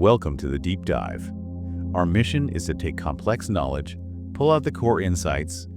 Welcome to the Deep Dive. Our mission is to take complex knowledge, pull out the core insights,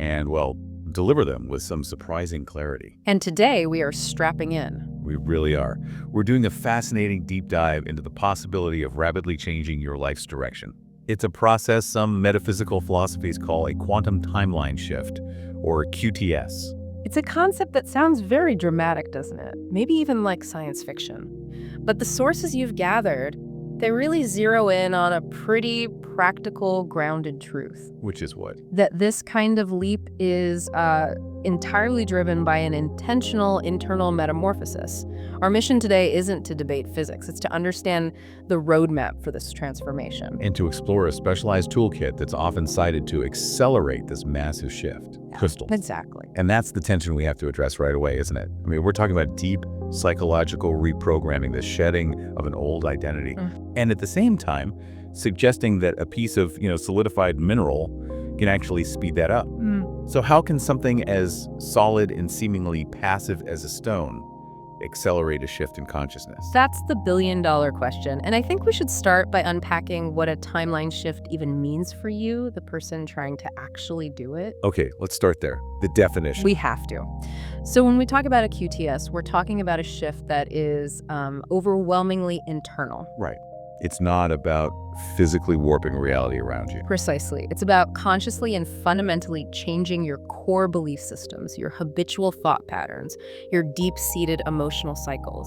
and, well, deliver them with some surprising clarity. And today we are strapping in. We really are. We're doing a fascinating deep dive into the possibility of rapidly changing your life's direction. It's a process some metaphysical philosophies call a quantum timeline shift, or QTS. It's a concept that sounds very dramatic, doesn't it? Maybe even like science fiction. But the sources you've gathered, they really zero in on a pretty practical, grounded truth. Which is what? That this kind of leap is entirely driven by an intentional internal metamorphosis. Our mission today isn't to debate physics, it's to understand the roadmap for this transformation. And to explore a specialized toolkit that's often cited to accelerate this massive shift. Crystals. Exactly. And that's the tension we have to address right away, isn't it? I mean, we're talking about deep psychological reprogramming, the shedding of an old identity. And at the same time, suggesting that a piece of, solidified mineral can actually speed that up. So how can something as solid and seemingly passive as a stone accelerate a shift in consciousness? That's the billion-dollar question. And I think we should start by unpacking what a timeline shift even means for you, the person trying to actually do it. Okay, let's start there. The definition. We have to. So when we talk about a QTS, we're talking about a shift that is overwhelmingly internal. Right. It's not about physically warping reality around you. Precisely. It's about consciously and fundamentally changing your core belief systems, your habitual thought patterns, your deep-seated emotional cycles.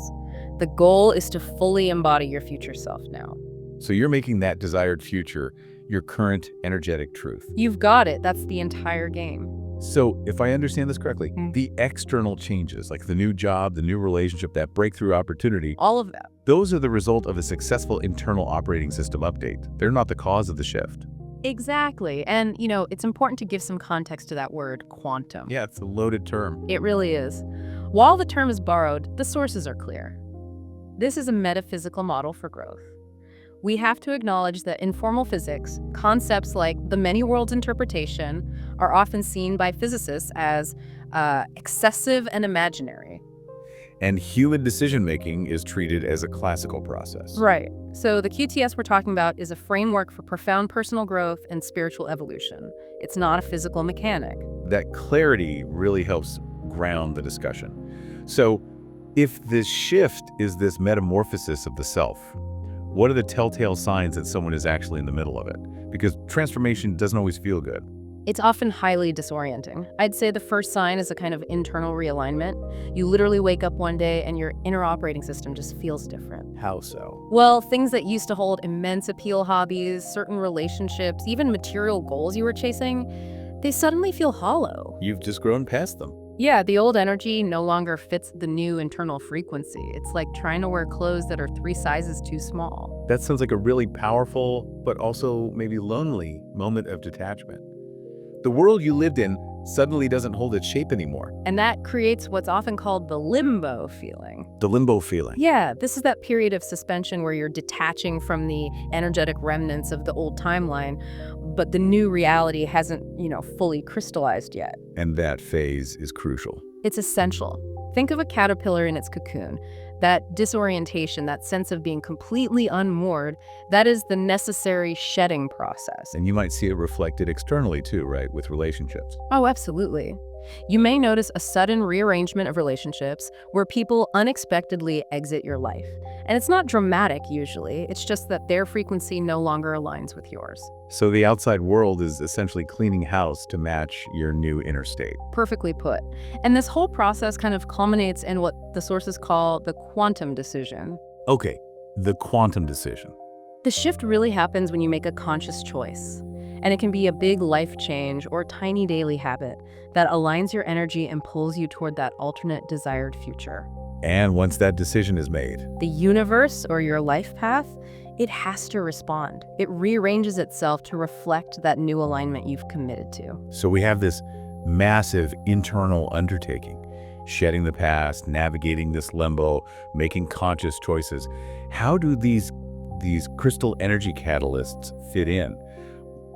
The goal is to fully embody your future self now. So you're making that desired future your current energetic truth. You've got it. That's the entire game. So if I understand this correctly, the external changes, like the new job, the new relationship, that breakthrough opportunity, all of that, those are the result of a successful internal operating system update. They're not the cause of the shift. Exactly. And, it's important to give some context to that word, quantum. Yeah, it's a loaded term. It really is. While the term is borrowed, the sources are clear. This is a metaphysical model for growth. We have to acknowledge that in formal physics, concepts like the many worlds interpretation are often seen by physicists as excessive and imaginary. And human decision-making is treated as a classical process. Right. So the QTS we're talking about is a framework for profound personal growth and spiritual evolution. It's not a physical mechanic. That clarity really helps ground the discussion. So if this shift is this metamorphosis of the self, what are the telltale signs that someone is actually in the middle of it? Because transformation doesn't always feel good. It's often highly disorienting. I'd say the first sign is a kind of internal realignment. You literally wake up one day and your inner operating system just feels different. How so? Well, things that used to hold immense appeal, hobbies, certain relationships, even material goals you were chasing, they suddenly feel hollow. You've just grown past them. Yeah, the old energy no longer fits the new internal frequency. It's like trying to wear clothes that are 3 sizes too small. That sounds like a really powerful, but also maybe lonely moment of detachment. The world you lived in suddenly doesn't hold its shape anymore. And that creates what's often called the limbo feeling. The limbo feeling. Yeah, this is that period of suspension where you're detaching from the energetic remnants of the old timeline, but the new reality hasn't, fully crystallized yet. And that phase is crucial. It's essential. Think of a caterpillar in its cocoon. That disorientation, that sense of being completely unmoored, that is the necessary shedding process. And you might see it reflected externally too, right, with relationships. Oh, absolutely. You may notice a sudden rearrangement of relationships where people unexpectedly exit your life. And it's not dramatic usually, it's just that their frequency no longer aligns with yours. So the outside world is essentially cleaning house to match your new inner state. Perfectly put. And this whole process kind of culminates in what the sources call the quantum decision. Okay, the quantum decision. The shift really happens when you make a conscious choice. And it can be a big life change or tiny daily habit that aligns your energy and pulls you toward that alternate desired future. And once that decision is made, the universe or your life path, it has to respond. It rearranges itself to reflect that new alignment you've committed to. So we have this massive internal undertaking, shedding the past, navigating this limbo, making conscious choices. How do these crystal energy catalysts fit in?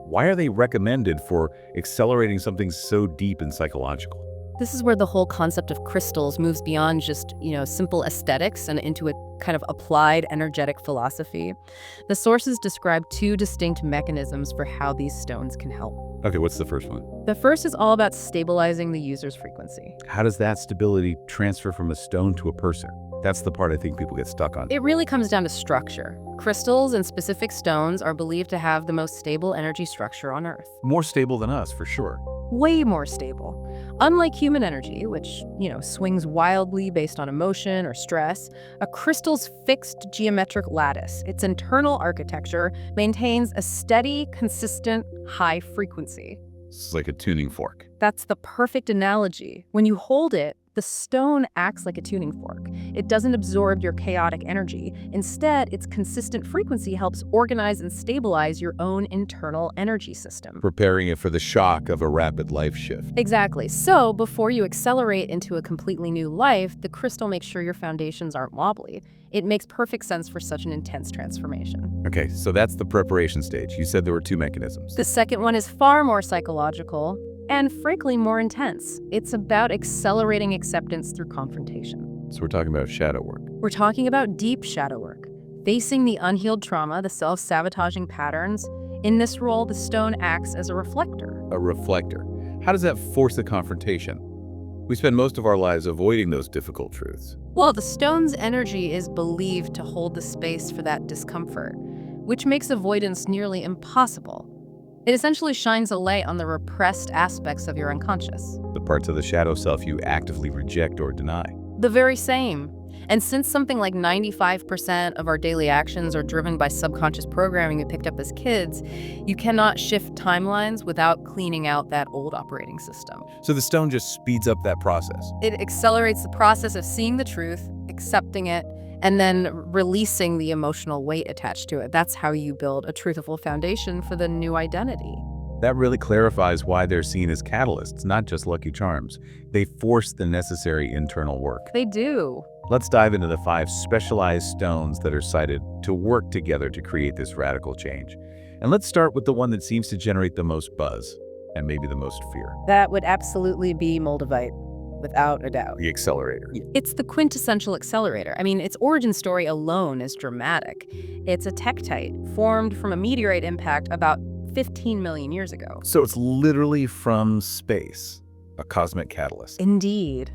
Why are they recommended for accelerating something so deep and psychological? This is where the whole concept of crystals moves beyond just, simple aesthetics and into a kind of applied energetic philosophy. The sources describe two distinct mechanisms for how these stones can help. Okay, what's the first one? The first is all about stabilizing the user's frequency. How does that stability transfer from a stone to a person? That's the part I think people get stuck on. It really comes down to structure. Crystals and specific stones are believed to have the most stable energy structure on Earth. More stable than us, for sure. Way more stable. Unlike human energy, which, swings wildly based on emotion or stress, a crystal's fixed geometric lattice, its internal architecture, maintains a steady, consistent, high frequency. It's like a tuning fork. That's the perfect analogy. When you hold it, the stone acts like a tuning fork. It doesn't absorb your chaotic energy. Instead, its consistent frequency helps organize and stabilize your own internal energy system. Preparing it for the shock of a rapid life shift. Exactly. So before you accelerate into a completely new life, the crystal makes sure your foundations aren't wobbly. It makes perfect sense for such an intense transformation. Okay, so that's the preparation stage. You said there were two mechanisms. The second one is far more psychological and, frankly, more intense. It's about accelerating acceptance through confrontation. So we're talking about shadow work. We're talking about deep shadow work, facing the unhealed trauma, the self-sabotaging patterns. In this role, the stone acts as a reflector. A reflector. How does that force a confrontation? We spend most of our lives avoiding those difficult truths. Well, the stone's energy is believed to hold the space for that discomfort, which makes avoidance nearly impossible. It essentially shines a light on the repressed aspects of your unconscious. The parts of the shadow self you actively reject or deny. The very same. And since something like 95% of our daily actions are driven by subconscious programming we picked up as kids, you cannot shift timelines without cleaning out that old operating system. So the stone just speeds up that process. It accelerates the process of seeing the truth, accepting it, and then releasing the emotional weight attached to it. That's how you build a truthful foundation for the new identity. That really clarifies why they're seen as catalysts, not just lucky charms. They force the necessary internal work. They do. Let's dive into the 5 specialized stones that are cited to work together to create this radical change. And let's start with the one that seems to generate the most buzz and maybe the most fear. That would absolutely be Moldavite, without a doubt. The accelerator. It's the quintessential accelerator. I mean, its origin story alone is dramatic. It's a tektite formed from a meteorite impact about 15 million years ago. So it's literally from space, a cosmic catalyst. Indeed.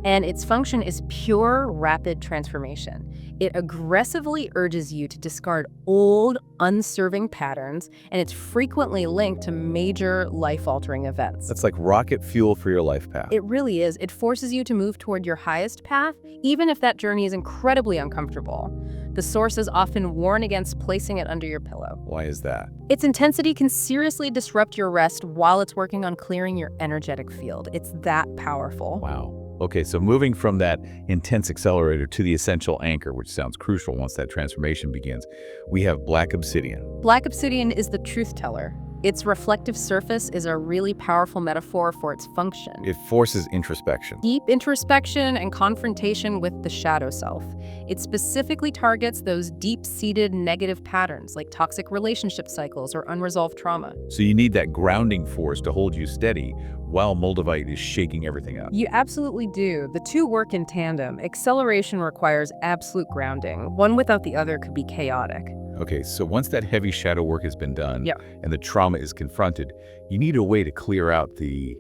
And its function is pure rapid transformation. It aggressively urges you to discard old, unserving patterns, and it's frequently linked to major life-altering events. That's like rocket fuel for your life path. It really is. It forces you to move toward your highest path, even if that journey is incredibly uncomfortable. The sources often warn against placing it under your pillow. Why is that? Its intensity can seriously disrupt your rest while it's working on clearing your energetic field. It's that powerful. Wow. Okay, so moving from that intense accelerator to the essential anchor, which sounds crucial once that transformation begins, we have black obsidian. Black obsidian is the truth teller. Its reflective surface is a really powerful metaphor for its function. It forces introspection. Deep introspection and confrontation with the shadow self. It specifically targets those deep-seated negative patterns like toxic relationship cycles or unresolved trauma. So you need that grounding force to hold you steady while Moldavite is shaking everything up. You absolutely do. The two work in tandem. Acceleration requires absolute grounding. One without the other could be chaotic. Okay, so once that heavy shadow work has been done Yep. and the trauma is confronted, you need a way to clear out the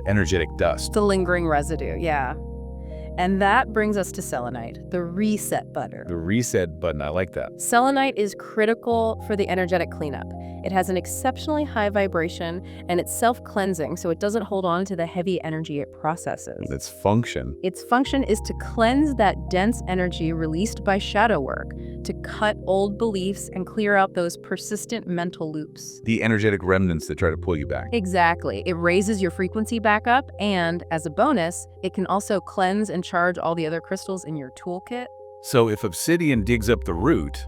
energetic dust. The lingering residue, yeah. And that brings us to selenite, the reset button. The reset button, I like that. Selenite is critical for the energetic cleanup. It has an exceptionally high vibration, and it's self-cleansing, so it doesn't hold on to the heavy energy it processes. Its function. Its function is to cleanse that dense energy released by shadow work, to cut old beliefs and clear out those persistent mental loops. The energetic remnants that try to pull you back. Exactly. It raises your frequency back up, and as a bonus, it can also cleanse and charge all the other crystals in your toolkit. So if obsidian digs up the root,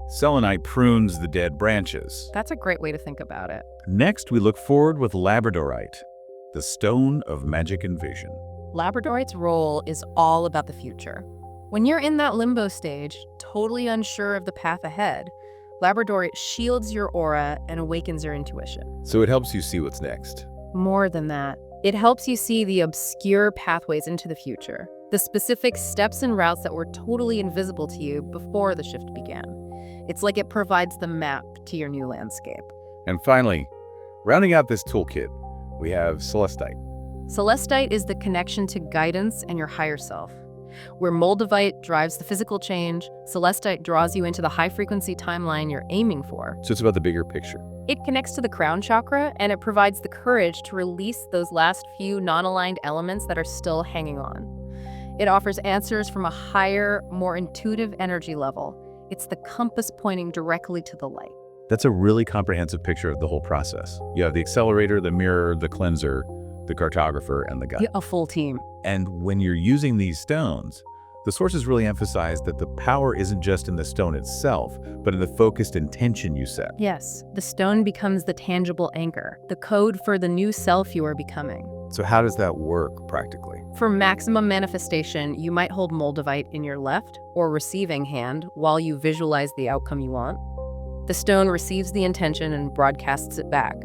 selenite prunes the dead branches. That's a great way to think about it. Next, we look forward with labradorite, the stone of magic and vision. Labradorite's role is all about the future. When you're in that limbo stage, totally unsure of the path ahead, Labradorite shields your aura and awakens your intuition. So it helps you see what's next. More than that, It helps you see the obscure pathways into the future, the specific steps and routes that were totally invisible to you before the shift began. It's like it provides the map to your new landscape. And finally, rounding out this toolkit, we have Celestite. Celestite is the connection to guidance and your higher self. Where Moldavite drives the physical change, Celestite draws you into the high-frequency timeline you're aiming for. So it's about the bigger picture. It connects to the crown chakra, and it provides the courage to release those last few non-aligned elements that are still hanging on. It offers answers from a higher, more intuitive energy level. It's the compass pointing directly to the light. That's a really comprehensive picture of the whole process. You have the accelerator, the mirror, the cleanser, the cartographer, and the guide. A full team. And when you're using these stones, the sources really emphasize that the power isn't just in the stone itself, but in the focused intention you set. Yes, the stone becomes the tangible anchor, the code for the new self you are becoming. So how does that work practically? For maximum manifestation, you might hold Moldavite in your left or receiving hand while you visualize the outcome you want. The stone receives the intention and broadcasts it back.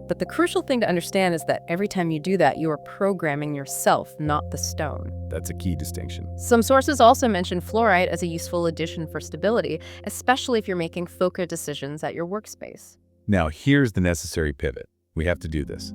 But the crucial thing to understand is that every time you do that, you are programming yourself, not the stone. That's a key distinction. Some sources also mention fluorite as a useful addition for stability, especially if you're making focused decisions at your workspace. Now, here's the necessary pivot. We have to do this.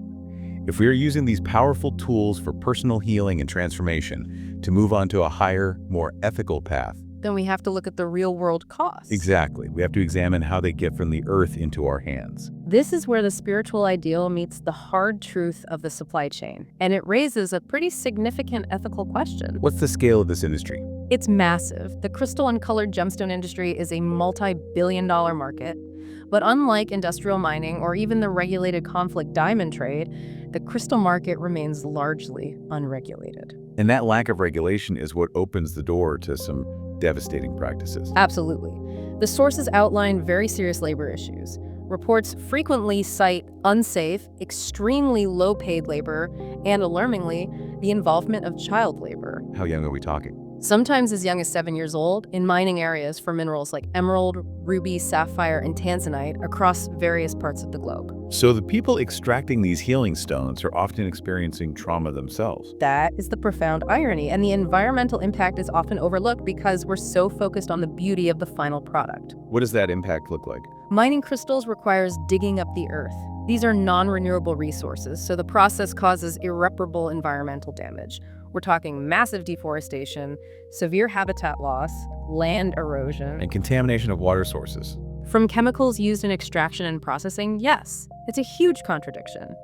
If we are using these powerful tools for personal healing and transformation to move on to a higher, more ethical path, then we have to look at the real-world costs. Exactly. We have to examine how they get from the earth into our hands. This is where the spiritual ideal meets the hard truth of the supply chain, and it raises a pretty significant ethical question. What's the scale of this industry? It's massive. The crystal and colored gemstone industry is a multi-billion-dollar market, but unlike industrial mining or even the regulated conflict diamond trade, the crystal market remains largely unregulated. And that lack of regulation is what opens the door to some devastating practices. Absolutely. The sources outline very serious labor issues. Reports frequently cite unsafe, extremely low-paid labor, and alarmingly, the involvement of child labor. How young are we talking? Sometimes as young as 7 years old, in mining areas for minerals like emerald, ruby, sapphire, and tanzanite across various parts of the globe. So the people extracting these healing stones are often experiencing trauma themselves. That is the profound irony, and the environmental impact is often overlooked because we're so focused on the beauty of the final product. What does that impact look like? Mining crystals requires digging up the earth. These are non-renewable resources, so the process causes irreparable environmental damage. We're talking massive deforestation, severe habitat loss, land erosion, And contamination of water sources. from chemicals used in extraction and processing. Yes, it's a huge contradiction.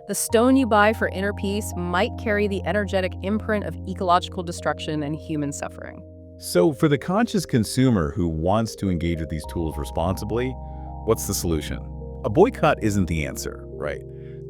The stone you buy for inner peace might carry the energetic imprint of ecological destruction and human suffering. So for the conscious consumer who wants to engage with these tools responsibly, what's the solution? A boycott isn't the answer, right?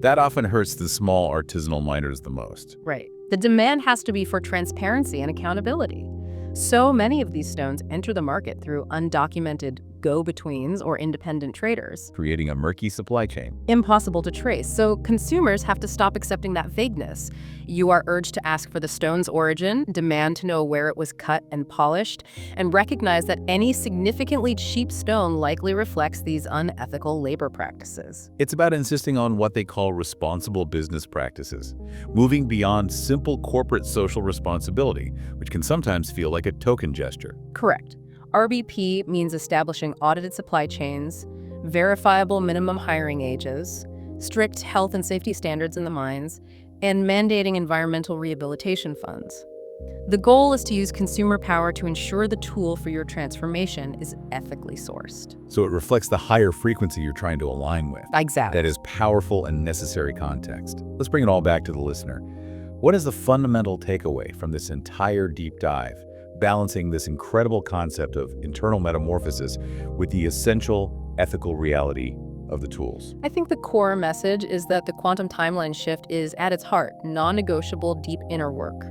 That often hurts the small artisanal miners the most. Right. The demand has to be for transparency and accountability. So many of these stones enter the market through undocumented go-betweens or independent traders. Creating a murky supply chain. Impossible to trace, so consumers have to stop accepting that vagueness. You are urged to ask for the stone's origin, demand to know where it was cut and polished, and recognize that any significantly cheap stone likely reflects these unethical labor practices. It's about insisting on what they call responsible business practices, moving beyond simple corporate social responsibility, which can sometimes feel like a token gesture. Correct. RBP means establishing audited supply chains, verifiable minimum hiring ages, strict health and safety standards in the mines, and mandating environmental rehabilitation funds. The goal is to use consumer power to ensure the tool for your transformation is ethically sourced. So it reflects the higher frequency you're trying to align with. Exactly. That is powerful and necessary context. Let's bring it all back to the listener. What is the fundamental takeaway from this entire deep dive, balancing this incredible concept of internal metamorphosis with the essential ethical reality of the tools? I think the core message is that the quantum timeline shift is, at its heart, non-negotiable deep inner work.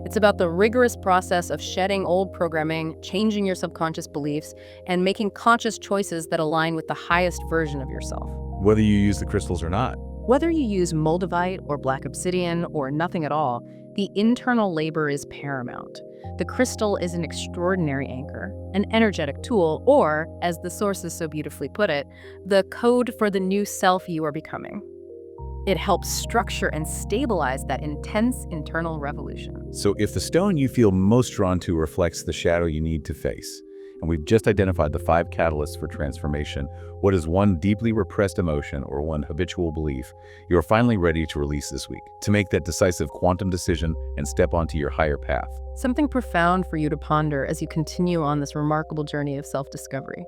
It's about the rigorous process of shedding old programming, changing your subconscious beliefs, and making conscious choices that align with the highest version of yourself. Whether you use the crystals or not. Whether you use Moldavite or black obsidian or nothing at all, the internal labor is paramount. The crystal is an extraordinary anchor, an energetic tool, or, as the sources so beautifully put it, the code for the new self you are becoming. It helps structure and stabilize that intense internal revolution. So if the stone you feel most drawn to reflects the shadow you need to face, and we've just identified the 5 catalysts for transformation, what is one deeply repressed emotion or one habitual belief you are finally ready to release this week, to make that decisive quantum decision and step onto your higher path? Something profound for you to ponder as you continue on this remarkable journey of self-discovery.